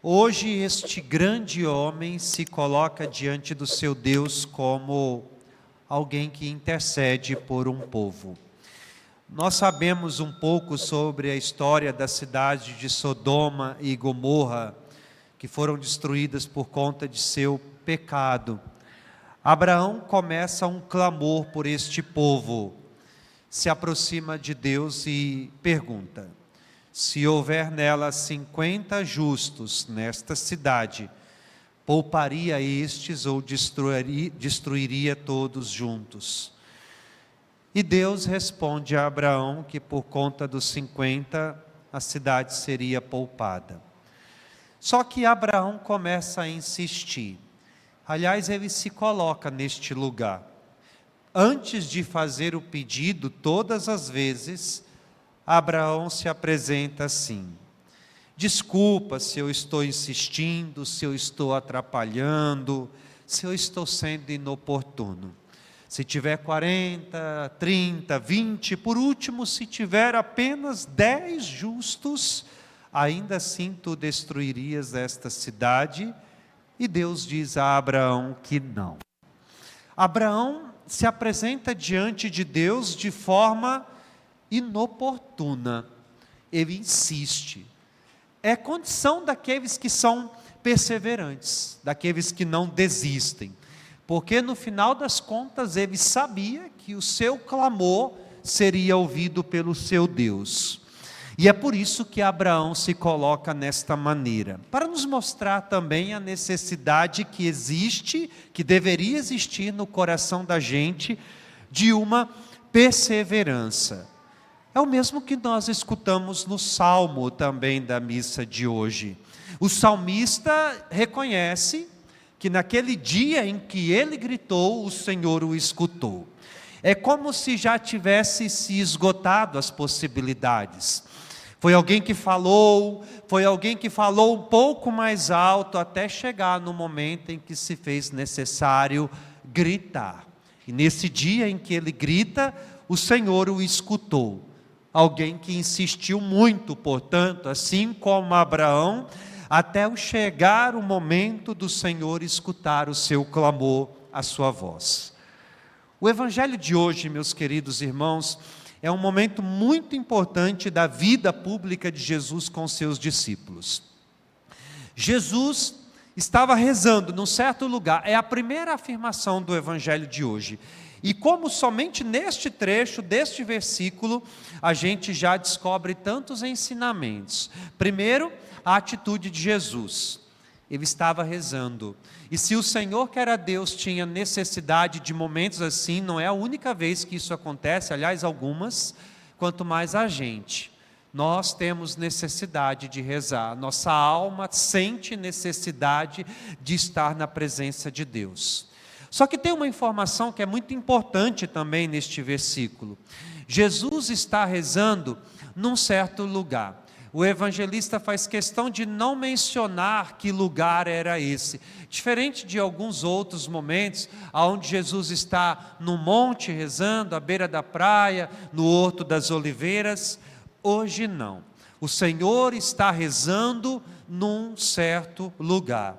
Hoje este grande homem se coloca diante do seu Deus como alguém que intercede por um povo. Nós sabemos um pouco sobre a história da cidade de Sodoma e Gomorra, que foram destruídas por conta de seu pecado. Abraão começa um clamor por este povo, se aproxima de Deus e pergunta: se houver nela 50 justos nesta cidade, pouparia estes ou destruiria todos juntos? E Deus responde a Abraão que por conta dos 50 a cidade seria poupada. Só que Abraão começa a insistir. Aliás, ele se coloca neste lugar. Antes de fazer o pedido, todas as vezes, Abraão se apresenta assim: desculpa se eu estou insistindo, se eu estou atrapalhando, se eu estou sendo inoportuno. Se tiver 40, 30, 20, por último, se tiver apenas 10 justos, ainda assim tu destruirias esta cidade? E Deus diz a Abraão que não. Abraão se apresenta diante de Deus de forma inoportuna. Ele insiste. É condição daqueles que são perseverantes, daqueles que não desistem. Porque no final das contas ele sabia que o seu clamor seria ouvido pelo seu Deus. E é por isso que Abraão se coloca nesta maneira, para nos mostrar também a necessidade que existe, que deveria existir no coração da gente, de uma perseverança. É o mesmo que nós escutamos no Salmo também da missa de hoje. O salmista reconhece que naquele dia em que ele gritou, o Senhor o escutou. É como se já tivesse se esgotado as possibilidades. Foi alguém que falou um pouco mais alto, até chegar no momento em que se fez necessário gritar. E nesse dia em que ele grita, o Senhor o escutou. Alguém que insistiu muito, portanto, assim como Abraão, até chegar o momento do Senhor escutar o seu clamor, a sua voz. O Evangelho de hoje, meus queridos irmãos, é um momento muito importante da vida pública de Jesus com seus discípulos. Jesus estava rezando num certo lugar, é a primeira afirmação do Evangelho de hoje. E como somente neste trecho, deste versículo, a gente já descobre tantos ensinamentos. Primeiro, a atitude de Jesus. Ele estava rezando. E se o Senhor, que era Deus, tinha necessidade de momentos assim, não é a única vez que isso acontece, aliás, algumas, quanto mais a gente. Nós temos necessidade de rezar, nossa alma sente necessidade de estar na presença de Deus. Só que tem uma informação que é muito importante também neste versículo. Jesus está rezando num certo lugar. O evangelista faz questão de não mencionar que lugar era esse. Diferente de alguns outros momentos, onde Jesus está no monte rezando, à beira da praia, no Horto das Oliveiras, hoje não. O Senhor está rezando num certo lugar.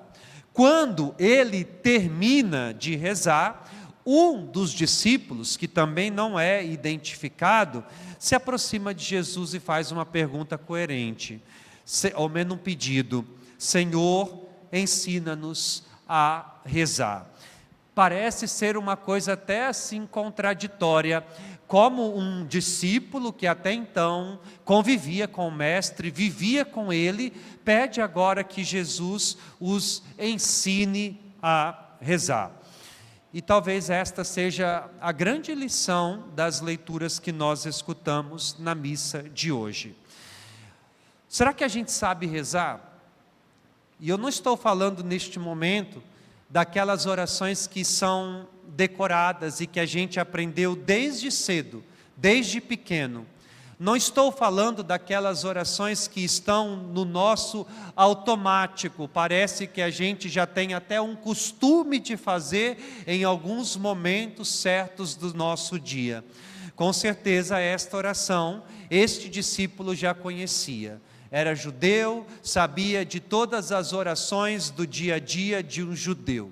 Quando ele termina de rezar, um dos discípulos, que também não é identificado, se aproxima de Jesus e faz uma pergunta coerente, ou menos um pedido: Senhor, ensina-nos a rezar. Parece ser uma coisa até assim contraditória, como um discípulo que até então convivia com o mestre, vivia com ele, pede agora que Jesus os ensine a rezar. E talvez esta seja a grande lição das leituras que nós escutamos na missa de hoje. Será que a gente sabe rezar? E eu não estou falando neste momento daquelas orações que são decoradas e que a gente aprendeu desde cedo, desde pequeno. Não estou falando daquelas orações que estão no nosso automático, parece que a gente já tem até um costume de fazer em alguns momentos certos do nosso dia. Com certeza esta oração, este discípulo já conhecia. era judeu, sabia de todas as orações do dia a dia de um judeu.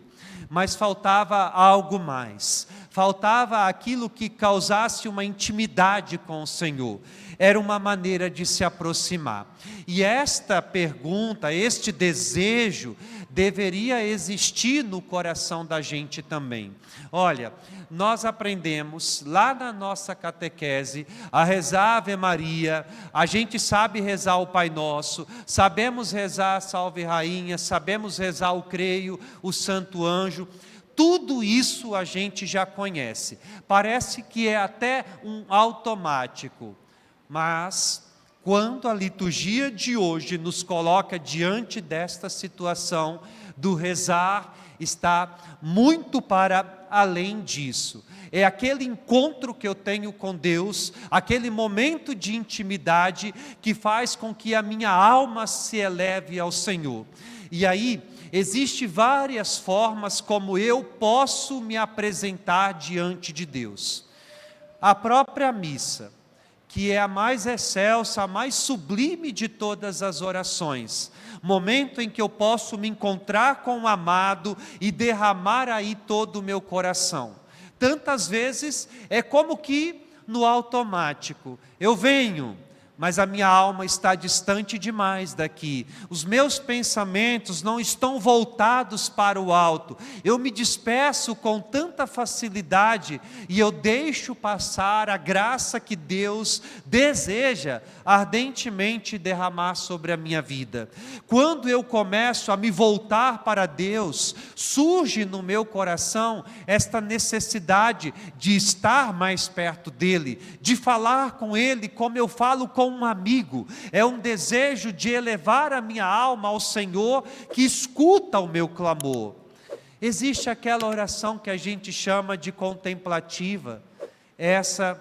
Mas faltava algo mais, faltava aquilo que causasse uma intimidade com o Senhor, era uma maneira de se aproximar. E esta pergunta, este desejo, deveria existir no coração da gente também. Olha, nós aprendemos lá na nossa catequese a rezar a Ave Maria, a gente sabe rezar o Pai Nosso, sabemos rezar a Salve Rainha, sabemos rezar o Creio, o Santo Anjo, tudo isso a gente já conhece, parece que é até um automático, mas quando a liturgia de hoje nos coloca diante desta situação do rezar, está muito para além disso. É aquele encontro que eu tenho com Deus, aquele momento de intimidade que faz com que a minha alma se eleve ao Senhor. E aí, existem várias formas como eu posso me apresentar diante de Deus. A própria missa, que é a mais excelsa, a mais sublime de todas as orações, momento em que eu posso me encontrar com o amado e derramar aí todo o meu coração. Tantas vezes é como que no automático, eu venho, mas a minha alma está distante demais daqui, os meus pensamentos não estão voltados para o alto, eu me disperso com tanta facilidade e eu deixo passar a graça que Deus deseja ardentemente derramar sobre a minha vida. Quando eu começo a me voltar para Deus, surge no meu coração esta necessidade de estar mais perto dEle, de falar com Ele como eu falo com um amigo, é um desejo de elevar a minha alma ao Senhor, que escuta o meu clamor. Existe aquela oração que a gente chama de contemplativa, essa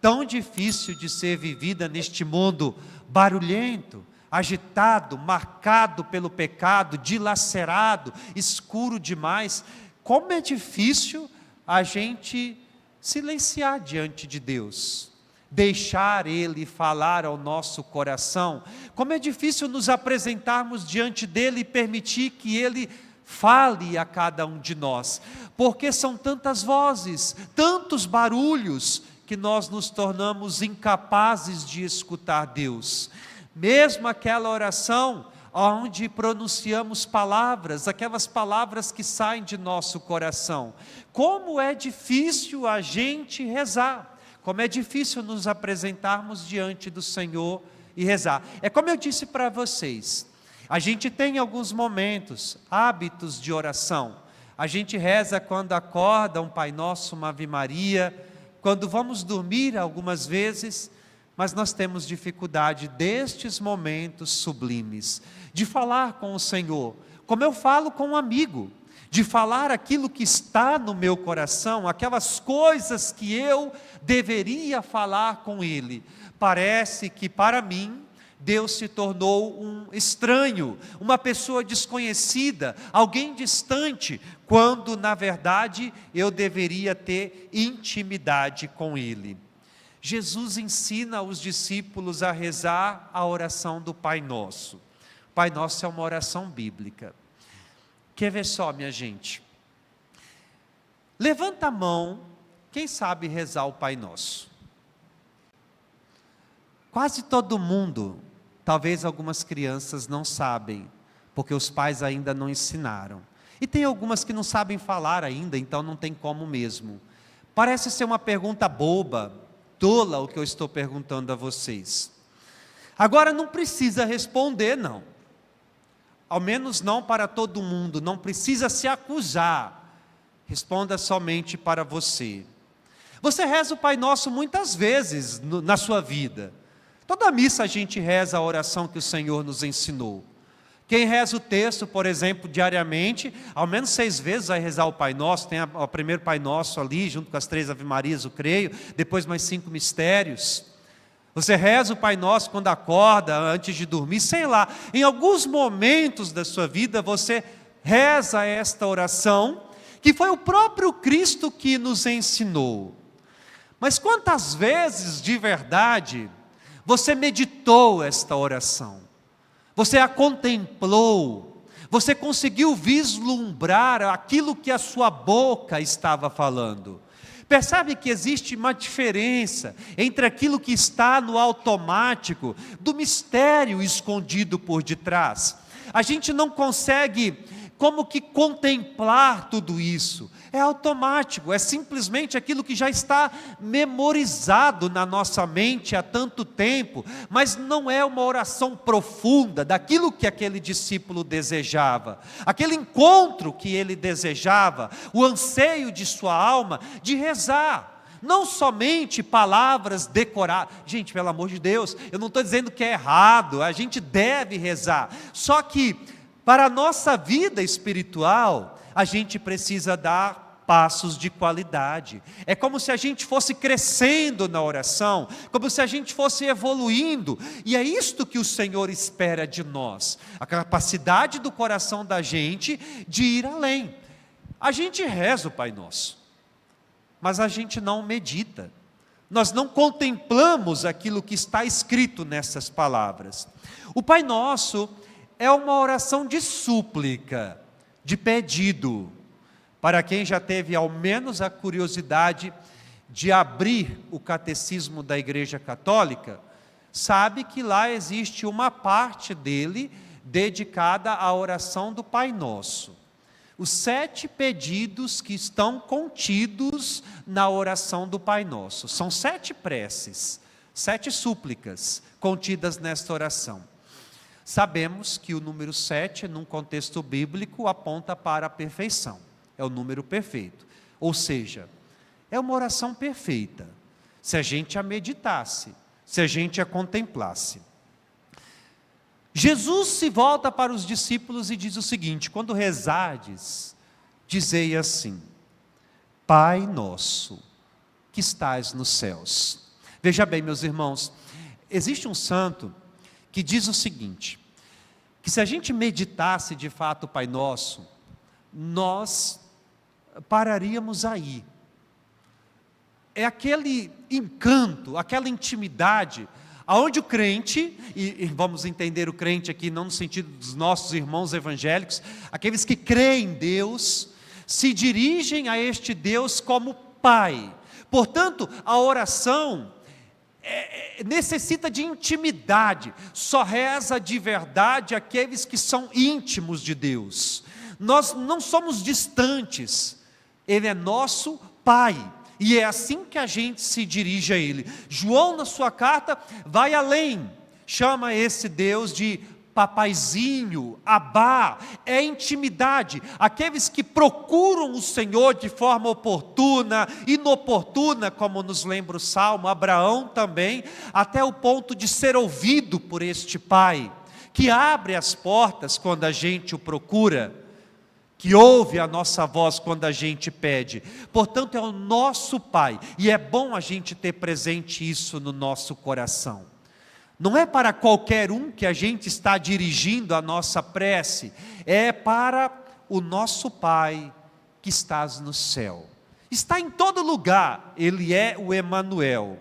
tão difícil de ser vivida neste mundo barulhento, agitado, marcado pelo pecado, dilacerado, escuro demais. Como é difícil a gente silenciar diante de Deus, deixar Ele falar ao nosso coração. Como é difícil nos apresentarmos diante dEle e permitir que Ele fale a cada um de nós, porque são tantas vozes, tantos barulhos, que nós nos tornamos incapazes de escutar Deus. Mesmo aquela oração onde pronunciamos palavras, aquelas palavras que saem de nosso coração, como é difícil a gente rezar, como é difícil nos apresentarmos diante do Senhor e rezar. É como eu disse para vocês, a gente tem alguns momentos, hábitos de oração. A gente reza quando acorda, um Pai Nosso, uma Ave Maria, quando vamos dormir algumas vezes, mas nós temos dificuldade destes momentos sublimes, de falar com o Senhor, como eu falo com um amigo, de falar aquilo que está no meu coração, aquelas coisas que eu deveria falar com Ele. Parece que para mim, Deus se tornou um estranho, uma pessoa desconhecida, alguém distante, quando na verdade eu deveria ter intimidade com Ele. Jesus ensina os discípulos a rezar a oração do Pai Nosso. O Pai Nosso é uma oração bíblica. Quer ver só, minha gente? Levanta a mão, quem sabe rezar o Pai Nosso? Quase todo mundo, talvez algumas crianças não sabem, porque os pais ainda não ensinaram. E tem algumas que não sabem falar ainda, então não tem como mesmo. Parece ser uma pergunta boba, tola o que eu estou perguntando a vocês. Agora não precisa responder não. Ao menos não para todo mundo, não precisa se acusar. Responda somente para você. Você reza o Pai Nosso muitas vezes na sua vida. Toda missa a gente reza a oração que o Senhor nos ensinou. Quem reza o texto, por exemplo, diariamente, ao menos 6 vezes vai rezar o Pai Nosso. Tem o primeiro Pai Nosso ali, junto com as 3 Ave Marias, o Creio, depois mais 5 mistérios. Você reza o Pai Nosso quando acorda, antes de dormir, sei lá. Em alguns momentos da sua vida, você reza esta oração, que foi o próprio Cristo que nos ensinou. Mas quantas vezes, de verdade, você meditou esta oração? Você a contemplou, você conseguiu vislumbrar aquilo que a sua boca estava falando. Percebe que existe uma diferença entre aquilo que está no automático, do mistério escondido por detrás. A gente não consegue como que contemplar tudo isso. É automático, é simplesmente aquilo que já está memorizado na nossa mente há tanto tempo, mas não é uma oração profunda daquilo que aquele discípulo desejava, aquele encontro que ele desejava, o anseio de sua alma de rezar. Não somente palavras decoradas. Gente, pelo amor de Deus, eu não estou dizendo que é errado, a gente deve rezar. Só que, para a nossa vida espiritual, a gente precisa dar passos de qualidade. É como se a gente fosse crescendo na oração, como se a gente fosse evoluindo. E é isto que o Senhor espera de nós. A capacidade do coração da gente de ir além. A gente reza o Pai Nosso, mas a gente não medita. Nós não contemplamos aquilo que está escrito nessas palavras. O Pai Nosso é uma oração de súplica, de pedido. Para quem já teve ao menos a curiosidade de abrir o catecismo da Igreja Católica, sabe que lá existe uma parte dele dedicada à oração do Pai Nosso. Os 7 pedidos que estão contidos na oração do Pai Nosso. São 7 preces, 7 súplicas contidas nesta oração. Sabemos que o número 7, num contexto bíblico, aponta para a perfeição. É o número perfeito. Ou seja, é uma oração perfeita, se a gente a meditasse, se a gente a contemplasse. Jesus se volta para os discípulos e diz o seguinte: quando rezardes, dizei assim: Pai nosso, que estais nos céus. Veja bem, meus irmãos, existe um santo que diz o seguinte, que se a gente meditasse de fato o Pai Nosso, nós pararíamos aí. É aquele encanto, aquela intimidade, aonde o crente, e vamos entender o crente aqui não no sentido dos nossos irmãos evangélicos, aqueles que creem em Deus, se dirigem a este Deus como Pai. Portanto, a oração necessita de intimidade. Só reza de verdade aqueles que são íntimos de Deus. Nós não somos distantes. Ele é nosso Pai. E é assim que a gente se dirige a Ele. João, na sua carta, vai além. Chama esse Deus de papaizinho, Abá. É intimidade. Aqueles que procuram o Senhor de forma oportuna, inoportuna, como nos lembra o Salmo, Abraão também, até o ponto de ser ouvido por este Pai, que abre as portas quando a gente o procura, que ouve a nossa voz quando a gente pede. Portanto, é o nosso Pai, e é bom a gente ter presente isso no nosso coração. Não é para qualquer um que a gente está dirigindo a nossa prece, é para o nosso Pai que estás no céu. Está em todo lugar, Ele é o Emanuel.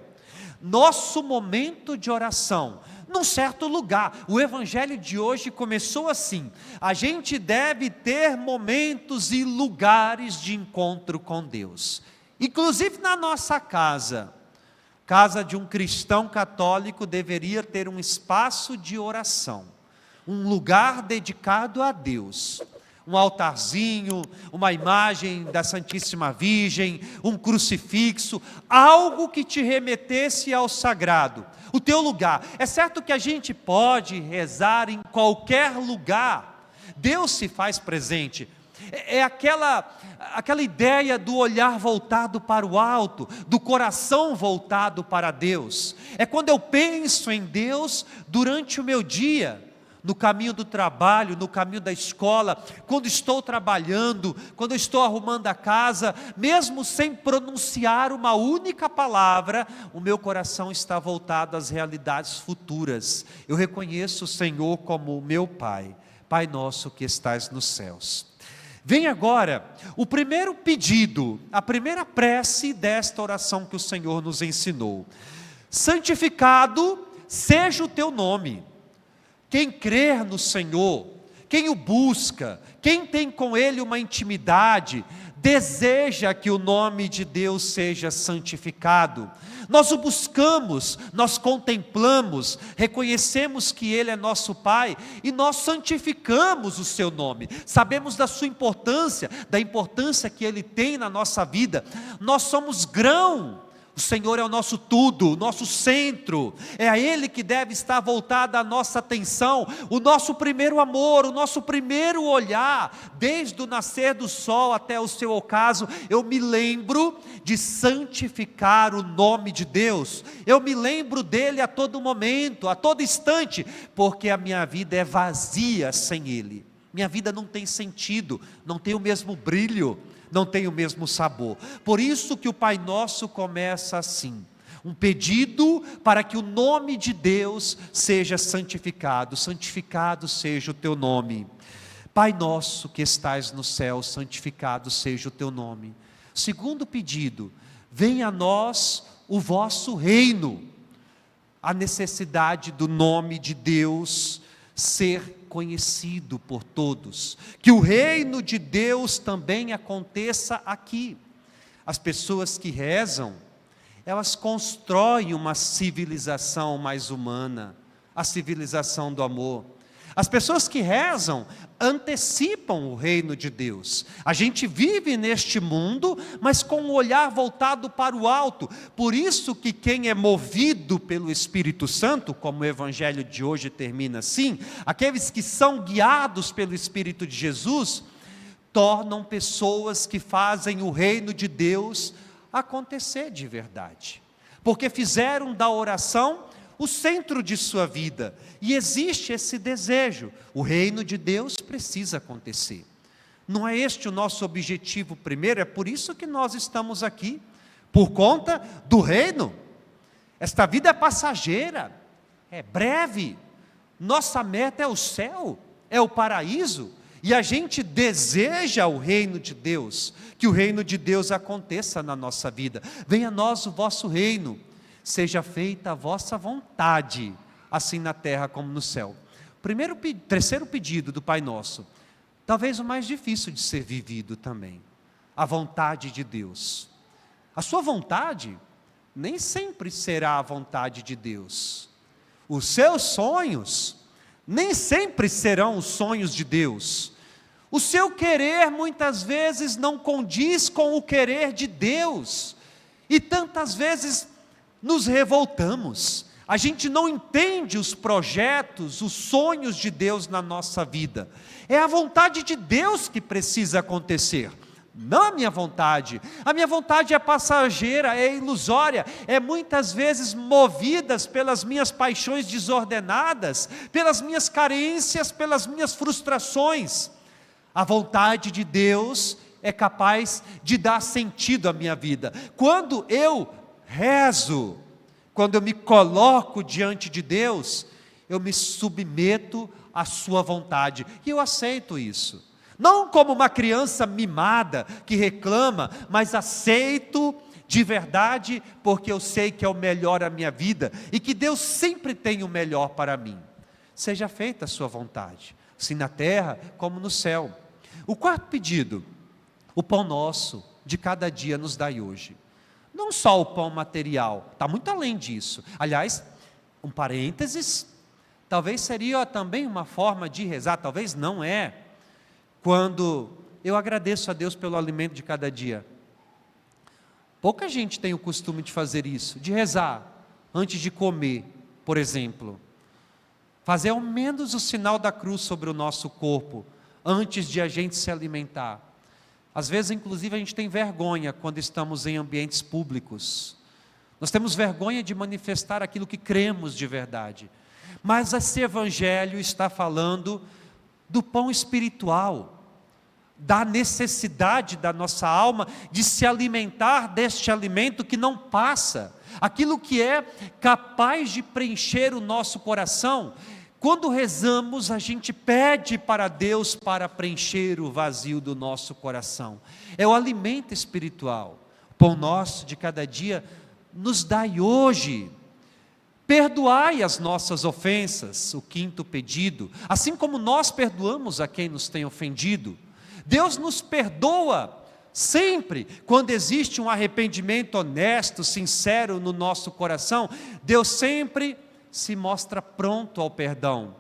Nosso momento de oração, num certo lugar. O evangelho de hoje começou assim: a gente deve ter momentos e lugares de encontro com Deus, inclusive na nossa casa. Casa de um cristão católico deveria ter um espaço de oração, um lugar dedicado a Deus, um altarzinho, uma imagem da Santíssima Virgem, um crucifixo, algo que te remetesse ao sagrado, o teu lugar. É certo que a gente pode rezar em qualquer lugar, Deus se faz presente. É aquela ideia do olhar voltado para o alto, do coração voltado para Deus. É quando eu penso em Deus durante o meu dia, no caminho do trabalho, no caminho da escola, quando estou trabalhando, quando estou arrumando a casa, mesmo sem pronunciar uma única palavra, o meu coração está voltado às realidades futuras. Eu reconheço o Senhor como o meu Pai, Pai nosso que estais nos céus. Vem agora o primeiro pedido, a primeira prece desta oração que o Senhor nos ensinou. Santificado seja o teu nome. Quem crer no Senhor, quem o busca, quem tem com Ele uma intimidade, deseja que o nome de Deus seja santificado. Nós o buscamos, nós contemplamos, reconhecemos que Ele é nosso Pai e nós santificamos o Seu nome. Sabemos da Sua importância, da importância que Ele tem na nossa vida. Nós somos grão. O Senhor é o nosso tudo, o nosso centro, é a Ele que deve estar voltada a nossa atenção, o nosso primeiro amor, o nosso primeiro olhar, desde o nascer do sol até o seu ocaso. Eu me lembro de santificar o nome de Deus, eu me lembro dEle a todo momento, a todo instante, porque a minha vida é vazia sem Ele, minha vida não tem sentido, não tem o mesmo brilho, não tem o mesmo sabor. Por isso que o Pai Nosso começa assim, um pedido para que o nome de Deus seja santificado. Santificado seja o teu nome. Pai nosso que estais no céu, santificado seja o teu nome. Segundo pedido, venha a nós o vosso reino. A necessidade do nome de Deus ser conhecido por todos, que o reino de Deus também aconteça aqui. As pessoas que rezam, elas constroem uma civilização mais humana, a civilização do amor. As pessoas que rezam antecipam o reino de Deus. A gente vive neste mundo, mas com um olhar voltado para o alto. Por isso que quem é movido pelo Espírito Santo, como o Evangelho de hoje termina assim, aqueles que são guiados pelo Espírito de Jesus, tornam pessoas que fazem o reino de Deus acontecer de verdade. Porque fizeram da oração o centro de sua vida, e existe esse desejo, o reino de Deus precisa acontecer. Não é este o nosso objetivo primeiro? É por isso que nós estamos aqui, por conta do reino. Esta vida é passageira, é breve, nossa meta é o céu, é o paraíso, e a gente deseja o reino de Deus, que o reino de Deus aconteça na nossa vida. Venha a nós o vosso reino, seja feita a vossa vontade, assim na terra como no céu. Terceiro pedido do Pai Nosso, talvez o mais difícil de ser vivido também, a vontade de Deus. A sua vontade nem sempre será a vontade de Deus. Os seus sonhos nem sempre serão os sonhos de Deus. O seu querer muitas vezes não condiz com o querer de Deus, e tantas vezes nos revoltamos, a gente não entende os projetos, os sonhos de Deus na nossa vida. É a vontade de Deus que precisa acontecer, não a minha vontade. A minha vontade é passageira, é ilusória, é muitas vezes movidas pelas minhas paixões desordenadas, pelas minhas carências, pelas minhas frustrações. A vontade de Deus é capaz de dar sentido à minha vida. Quando eu rezo, quando eu me coloco diante de Deus, eu me submeto à sua vontade, e eu aceito isso, não como uma criança mimada, que reclama, mas aceito de verdade, porque eu sei que é o melhor a minha vida, e que Deus sempre tem o melhor para mim. Seja feita a sua vontade, assim na terra como no céu. O quarto pedido, o pão nosso de cada dia nos dai hoje. Não só o pão material, está muito além disso. Aliás, um parênteses, talvez seria também uma forma de rezar, talvez não é, quando eu agradeço a Deus pelo alimento de cada dia. Pouca gente tem o costume de fazer isso, de rezar antes de comer, por exemplo. Fazer ao menos o sinal da cruz sobre o nosso corpo, antes de a gente se alimentar. Às vezes, inclusive, a gente tem vergonha quando estamos em ambientes públicos. Nós temos vergonha de manifestar aquilo que cremos de verdade. Mas esse Evangelho está falando do pão espiritual, da necessidade da nossa alma de se alimentar deste alimento que não passa, aquilo que é capaz de preencher o nosso coração. Quando rezamos, a gente pede para Deus para preencher o vazio do nosso coração. É o alimento espiritual. O pão nosso de cada dia nos dai hoje. Perdoai as nossas ofensas, o quinto pedido, assim como nós perdoamos a quem nos tem ofendido. Deus nos perdoa sempre quando existe um arrependimento honesto, sincero no nosso coração. Deus sempre se mostra pronto ao perdão.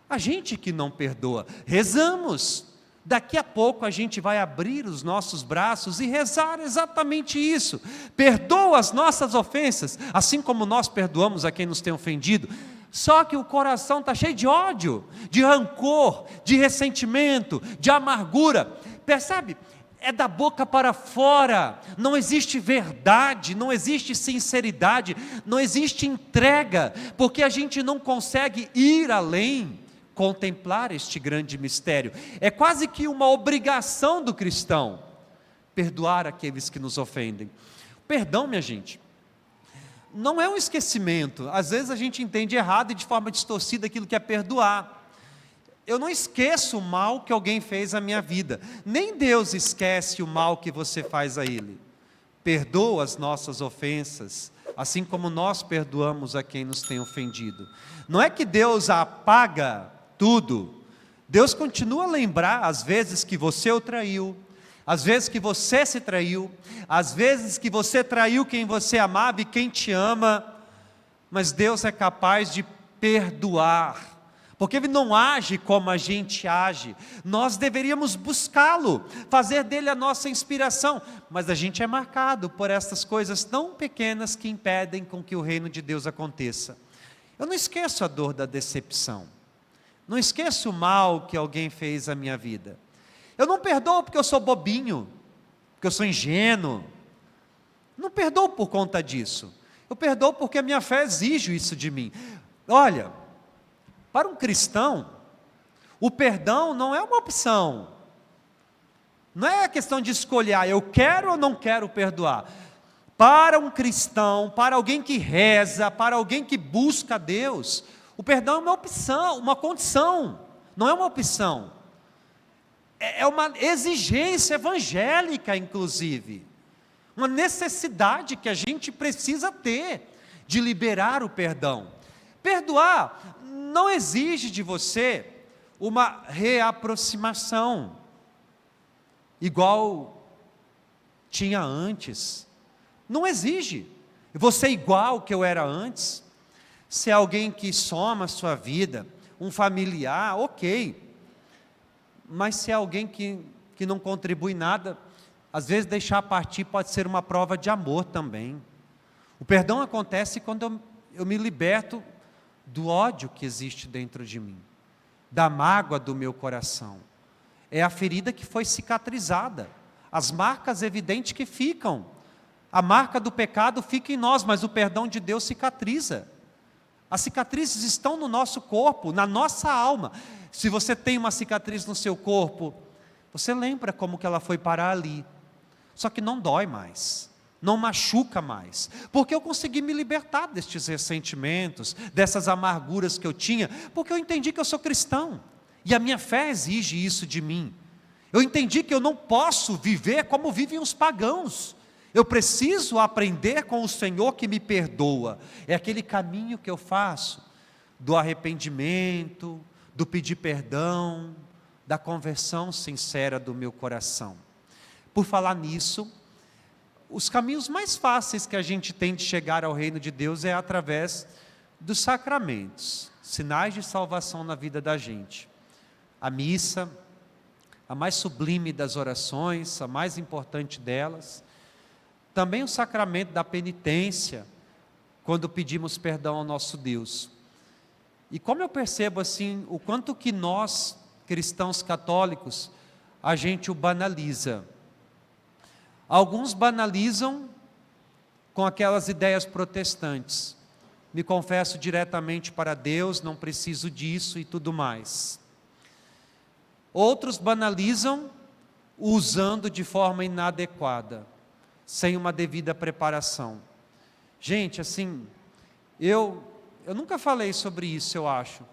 A gente que não perdoa, rezamos. Daqui a pouco a gente vai abrir os nossos braços e rezar exatamente isso. Perdoa as nossas ofensas, assim como nós perdoamos a quem nos tem ofendido. Só que o coração está cheio de ódio, de rancor, de ressentimento, de amargura. Percebe? É da boca para fora, não existe verdade, não existe sinceridade, não existe entrega, porque a gente não consegue ir além, contemplar este grande mistério. É quase que uma obrigação do cristão, perdoar aqueles que nos ofendem. Perdão, minha gente, não é um esquecimento. Às vezes a gente entende errado e de forma distorcida aquilo que é perdoar. Eu não esqueço o mal que alguém fez à minha vida, nem Deus esquece o mal que você faz a Ele. Perdoa as nossas ofensas, assim como nós perdoamos a quem nos tem ofendido. Não é que Deus apaga tudo, Deus continua a lembrar às vezes que você o traiu, às vezes que você se traiu, às vezes que você traiu quem você amava e quem te ama, mas Deus é capaz de perdoar, porque Ele não age como a gente age. Nós deveríamos buscá-lo, fazer dele a nossa inspiração, mas a gente é marcado por essas coisas tão pequenas que impedem com que o reino de Deus aconteça. Eu não esqueço a dor da decepção, não esqueço o mal que alguém fez à minha vida. Eu não perdoo porque eu sou bobinho, porque eu sou ingênuo, não perdoo por conta disso, eu perdoo porque a minha fé exige isso de mim. Olha, para um cristão, o perdão não é uma opção, não é a questão de escolher, eu quero ou não quero perdoar. Para um cristão, para alguém que reza, para alguém que busca Deus, o perdão é uma opção, uma condição, não é uma opção, é uma exigência evangélica, inclusive, uma necessidade que a gente precisa ter, de liberar o perdão. Perdoar não exige de você uma reaproximação, igual tinha antes, não exige, você igual que eu era antes. Se é alguém que soma a sua vida, um familiar, ok, mas se é alguém que não contribui nada, às vezes deixar partir pode ser uma prova de amor também. O perdão acontece quando eu me liberto do ódio que existe dentro de mim, da mágoa do meu coração. É a ferida que foi cicatrizada, as marcas evidentes que ficam, a marca do pecado fica em nós, mas o perdão de Deus cicatriza. As cicatrizes estão no nosso corpo, na nossa alma. Se você tem uma cicatriz no seu corpo, você lembra como que ela foi parar ali, só que não dói mais, não machuca mais, porque eu consegui me libertar destes ressentimentos, dessas amarguras que eu tinha, porque eu entendi que eu sou cristão, e a minha fé exige isso de mim. Eu entendi que eu não posso viver como vivem os pagãos, eu preciso aprender com o Senhor que me perdoa. É aquele caminho que eu faço, do arrependimento, do pedir perdão, da conversão sincera do meu coração. Por falar nisso, os caminhos mais fáceis que a gente tem de chegar ao reino de Deus é através dos sacramentos, sinais de salvação na vida da gente. A missa, a mais sublime das orações, a mais importante delas. Também o sacramento da penitência, quando pedimos perdão ao nosso Deus. E como eu percebo assim, o quanto que nós, cristãos católicos, a gente o banaliza. Alguns banalizam com aquelas ideias protestantes. Me confesso diretamente para Deus, não preciso disso e tudo mais. Outros banalizam usando de forma inadequada, sem uma devida preparação. Gente, assim, eu nunca falei sobre isso, eu acho.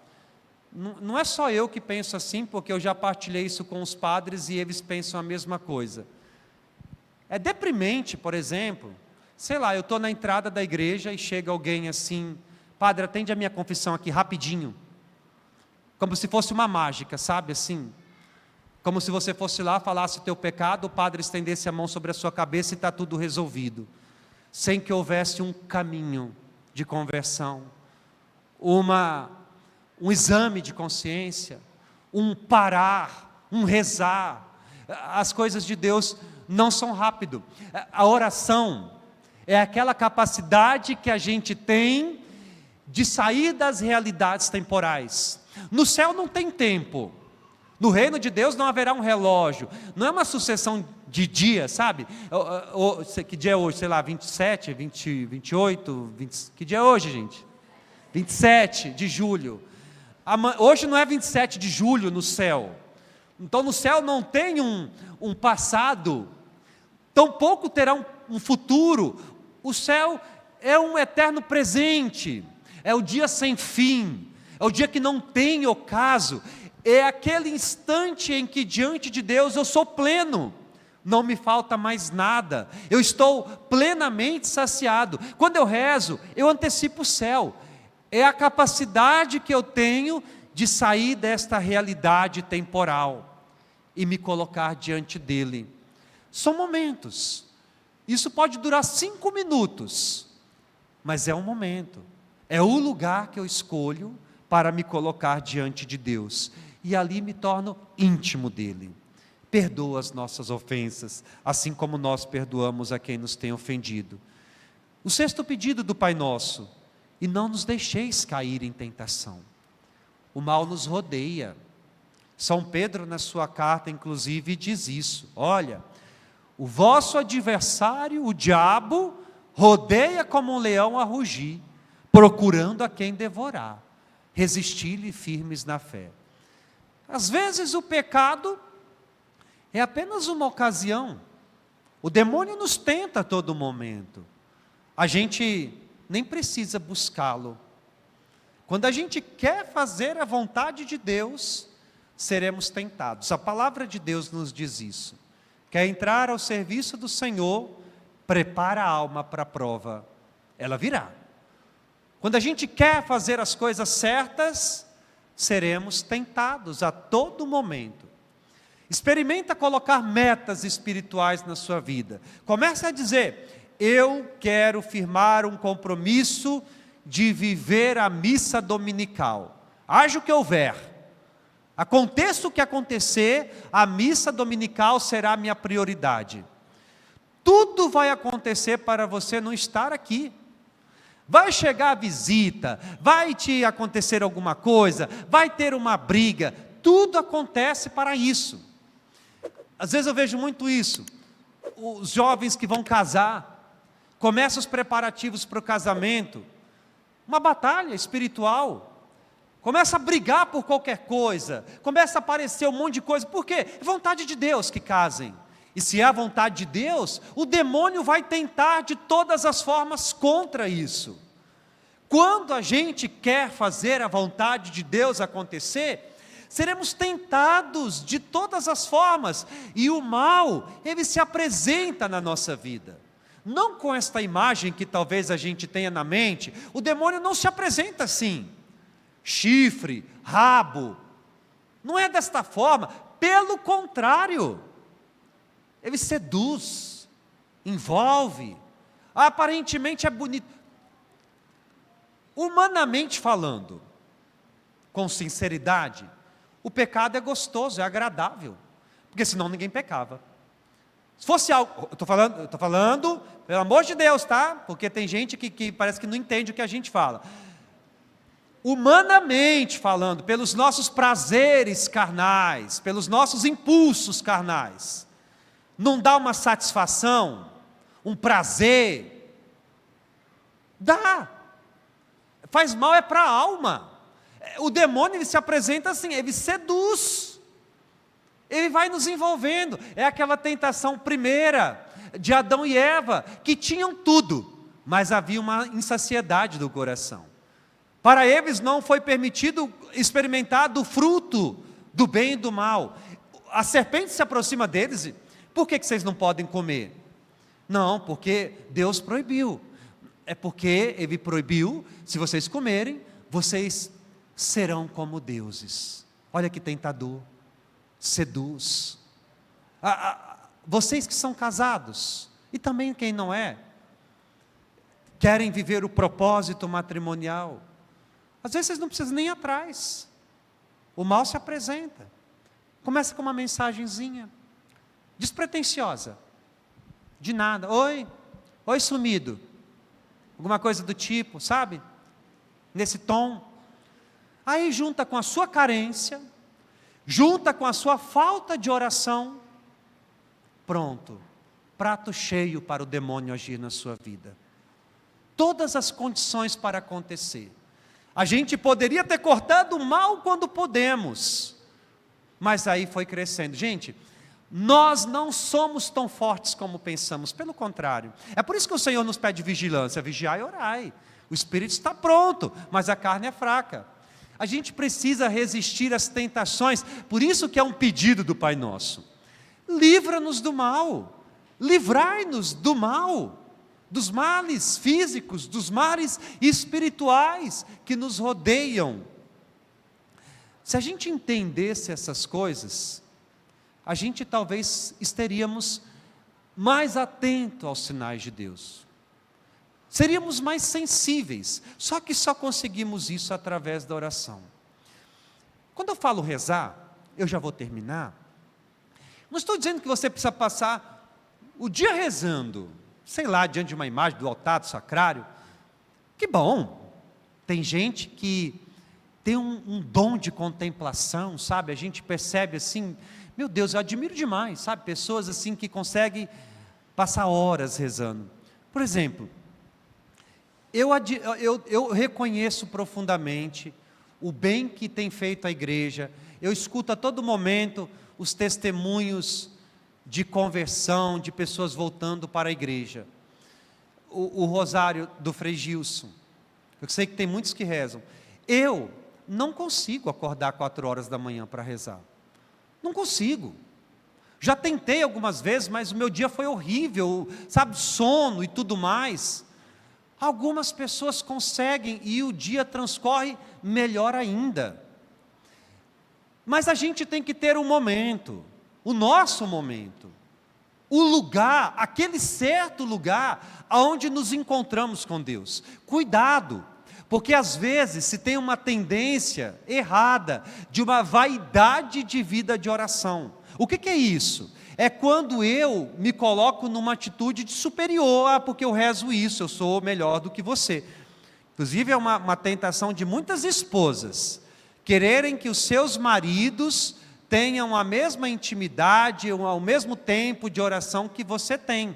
Não é só eu que penso assim, porque eu já partilhei isso com os padres e eles pensam a mesma coisa. É deprimente, por exemplo, sei lá, eu estou na entrada da igreja e chega alguém assim, Padre, atende a minha confissão aqui rapidinho. Como se fosse uma mágica, sabe assim? Como se você fosse lá, falasse o teu pecado, o padre estendesse a mão sobre a sua cabeça e está tudo resolvido. Sem que houvesse um caminho de conversão, um exame de consciência, um parar, um rezar. As coisas de Deus não são rápido. A oração é aquela capacidade que a gente tem de sair das realidades temporais. No céu não tem tempo. No reino de Deus não haverá um relógio. Não é uma sucessão de dias, sabe? Que dia é hoje? Sei lá, 27, 20, 28, 20, que dia é hoje, gente? 27 de julho. Hoje não é 27 de julho no céu. Então no céu não tem um passado, tampouco terá um futuro. O céu é um eterno presente, é o dia sem fim, é o dia que não tem ocaso, é aquele instante em que diante de Deus eu sou pleno, não me falta mais nada, eu estou plenamente saciado. Quando eu rezo, eu antecipo o céu, é a capacidade que eu tenho de sair desta realidade temporal e me colocar diante dele. São momentos, isso pode durar 5 minutos, mas é um momento, é o lugar que eu escolho para me colocar diante de Deus, e ali me torno íntimo dele. Perdoa as nossas ofensas, assim como nós perdoamos a quem nos tem ofendido. O 6º pedido do Pai Nosso: e não nos deixeis cair em tentação. O mal nos rodeia. São Pedro, na sua carta, inclusive, diz isso: olha, o vosso adversário, o diabo, rodeia como um leão a rugir, procurando a quem devorar. Resisti-lhe firmes na fé. Às vezes o pecado é apenas uma ocasião. O demônio nos tenta a todo momento. A gente nem precisa buscá-lo. Quando a gente quer fazer a vontade de Deus, seremos tentados. A palavra de Deus nos diz isso. Quer entrar ao serviço do Senhor, prepara a alma para a prova. Ela virá. Quando a gente quer fazer as coisas certas, seremos tentados a todo momento. Experimenta colocar metas espirituais na sua vida. Comece a dizer: eu quero firmar um compromisso de viver a missa dominical. Haja o que houver, aconteça o que acontecer, a missa dominical será a minha prioridade. Tudo vai acontecer para você não estar aqui. Vai chegar a visita, vai te acontecer alguma coisa, vai ter uma briga, tudo acontece para isso. Às vezes eu vejo muito isso, os jovens que vão casar, começam os preparativos para o casamento, uma batalha espiritual, começa a brigar por qualquer coisa, começa a aparecer um monte de coisa. Por quê? É vontade de Deus que casem. E se é a vontade de Deus, o demônio vai tentar de todas as formas contra isso. Quando a gente quer fazer a vontade de Deus acontecer, seremos tentados de todas as formas, e o mal, ele se apresenta na nossa vida. Não com esta imagem que talvez a gente tenha na mente. O demônio não se apresenta assim, chifre, rabo, não é desta forma, pelo contrário, ele seduz, envolve, aparentemente é bonito. Humanamente falando, com sinceridade, o pecado é gostoso, é agradável, porque senão ninguém pecava. Se fosse algo, eu estou falando, pelo amor de Deus, tá? Porque tem gente que parece que não entende o que a gente fala. Humanamente falando, pelos nossos prazeres carnais, pelos nossos impulsos carnais, não dá uma satisfação, um prazer? Dá. Faz mal é para a alma. O demônio, ele se apresenta assim, ele seduz, ele vai nos envolvendo. É aquela tentação primeira de Adão e Eva, que tinham tudo, mas havia uma insaciedade do coração. Para eles não foi permitido experimentar do fruto do bem e do mal. A serpente se aproxima deles: por que vocês não podem comer? Não, porque Deus proibiu. é porque Ele proibiu: se vocês comerem, vocês serão como deuses. Olha que tentador, seduz. Vocês que são casados, e também quem não é, querem viver o propósito matrimonial, às vezes vocês não precisam nem ir atrás, o mal se apresenta, começa com uma mensagenzinha, despretensiosa, de nada: oi sumido, alguma coisa do tipo, sabe, nesse tom. Aí junta com a sua carência, junta com a sua falta de oração, pronto, prato cheio para o demônio agir na sua vida. Todas as condições para acontecer. A gente poderia ter cortado o mal quando podemos, mas aí foi crescendo. Gente, nós não somos tão fortes como pensamos, pelo contrário. É por isso que o Senhor nos pede vigilância: vigiai e orai. O espírito está pronto, mas a carne é fraca. A gente precisa resistir às tentações, por isso que é um pedido do Pai Nosso: livra-nos do mal, livrai-nos do mal, dos males físicos, dos males espirituais que nos rodeiam. Se a gente entendesse essas coisas, a gente talvez estaríamos mais atento aos sinais de Deus, seríamos mais sensíveis. Só que só conseguimos isso através da oração. Quando eu falo rezar, eu já vou terminar, não estou dizendo que você precisa passar o dia rezando, sei lá, diante de uma imagem do altar, do sacrário. Que bom, tem gente que tem um dom de contemplação, sabe, a gente percebe assim, meu Deus, eu admiro demais, sabe, pessoas assim que conseguem passar horas rezando. Por exemplo, eu reconheço profundamente o bem que tem feito a igreja. Eu escuto a todo momento os testemunhos de conversão, de pessoas voltando para a igreja. O rosário do Frei Gilson, eu sei que tem muitos que rezam. Eu não consigo acordar 4 horas da manhã para rezar, não consigo. Já tentei algumas vezes, mas o meu dia foi horrível, sabe, sono e tudo mais. Algumas pessoas conseguem e o dia transcorre melhor ainda. Mas a gente tem que ter um momento, o nosso momento, o lugar, aquele certo lugar onde nos encontramos com Deus. Cuidado, porque às vezes se tem uma tendência errada de uma vaidade de vida de oração. O que é isso? É quando eu me coloco numa atitude de superior: porque eu rezo isso, eu sou melhor do que você. Inclusive é uma tentação de muitas esposas, quererem que os seus maridos tenham a mesma intimidade, o mesmo tempo de oração que você tem.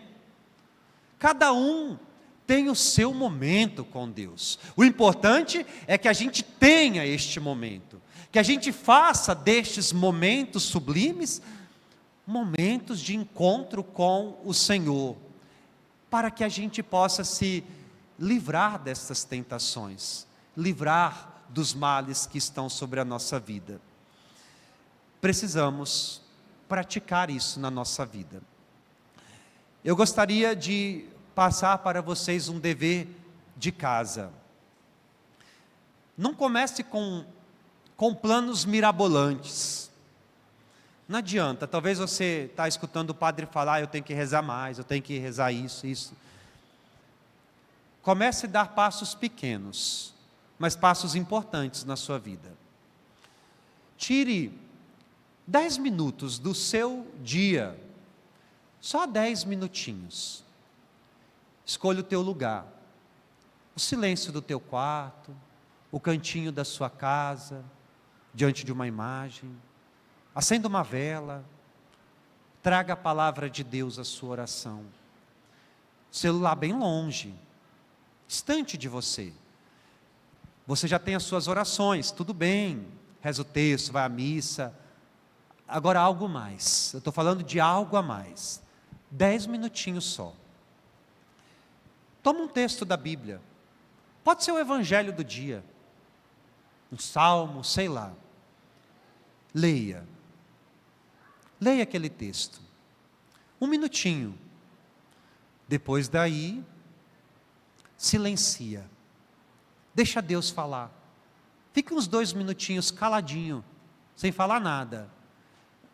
Cada um tem o seu momento com Deus. O importante é que a gente tenha este momento, que a gente faça destes momentos sublimes momentos de encontro com o Senhor, para que a gente possa se livrar dessas tentações, livrar dos males que estão sobre a nossa vida. Precisamos praticar isso na nossa vida. Eu gostaria de passar para vocês um dever de casa. Não comece com planos mirabolantes. Não adianta, talvez você está escutando o padre falar: eu tenho que rezar mais, eu tenho que rezar isso. Comece a dar passos pequenos, mas passos importantes na sua vida. Tire 10 minutos do seu dia, só 10 minutinhos. Escolha o teu lugar, o silêncio do teu quarto, o cantinho da sua casa, diante de uma imagem. Acenda uma vela, traga a palavra de Deus à sua oração. Celular bem longe, distante de você. Você já tem as suas orações, tudo bem, reza o texto, vai à missa. Agora algo mais, eu estou falando de algo a mais. 10 minutinhos só. Toma um texto da Bíblia, pode ser o evangelho do dia, um salmo, sei lá. Leia aquele texto, 1 minutinho. Depois daí, silencia. Deixa Deus falar. Fica uns 2 minutinhos caladinho, sem falar nada.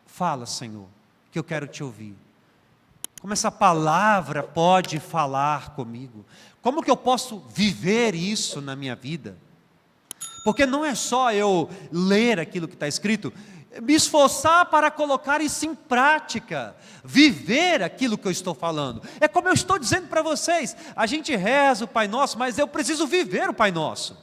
Fala, Senhor, que eu quero te ouvir. Como essa palavra pode falar comigo? Como que eu posso viver isso na minha vida? Porque não é só eu ler aquilo que está escrito, me esforçar para colocar isso em prática, viver aquilo que eu estou falando. É como eu estou dizendo para vocês, a gente reza o Pai Nosso, mas eu preciso viver o Pai Nosso.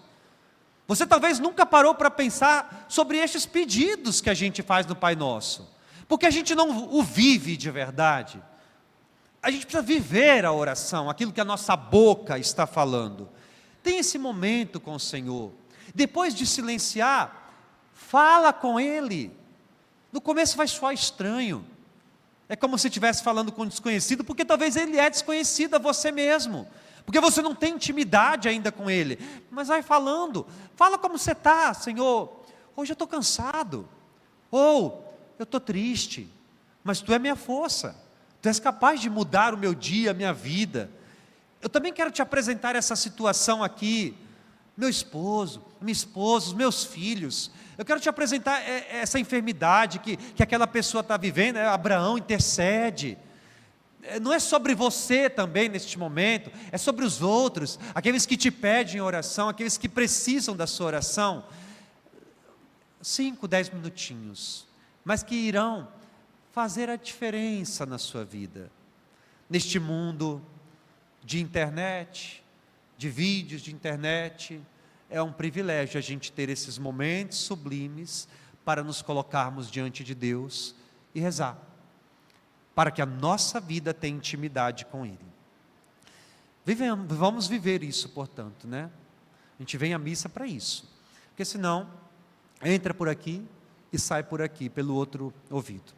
Você talvez nunca parou para pensar sobre estes pedidos que a gente faz no Pai Nosso, porque a gente não o vive de verdade. A gente precisa viver a oração, aquilo que a nossa boca está falando. Tem esse momento com o Senhor. Depois de silenciar, fala com Ele. No começo vai soar estranho. É como se estivesse falando com um desconhecido, porque talvez ele é desconhecido a você mesmo. Porque você não tem intimidade ainda com Ele. Mas vai falando. Fala como você está, Senhor. Hoje eu estou cansado. Ou, eu estou triste. Mas Tu é minha força. Tu és capaz de mudar o meu dia, a minha vida. Eu também quero te apresentar essa situação aqui. Meu esposo, minha esposa, os meus filhos. Eu quero te apresentar essa enfermidade que aquela pessoa está vivendo. Abraão intercede. Não é sobre você também neste momento, é sobre os outros, aqueles que te pedem oração, aqueles que precisam da sua oração. 5, 10 minutinhos, mas que irão fazer a diferença na sua vida. Neste mundo de internet, de vídeos de internet, é um privilégio a gente ter esses momentos sublimes para nos colocarmos diante de Deus e rezar, para que a nossa vida tenha intimidade com Ele. Vamos viver isso, portanto, né? A gente vem à missa para isso, porque senão entra por aqui e sai por aqui, pelo outro ouvido.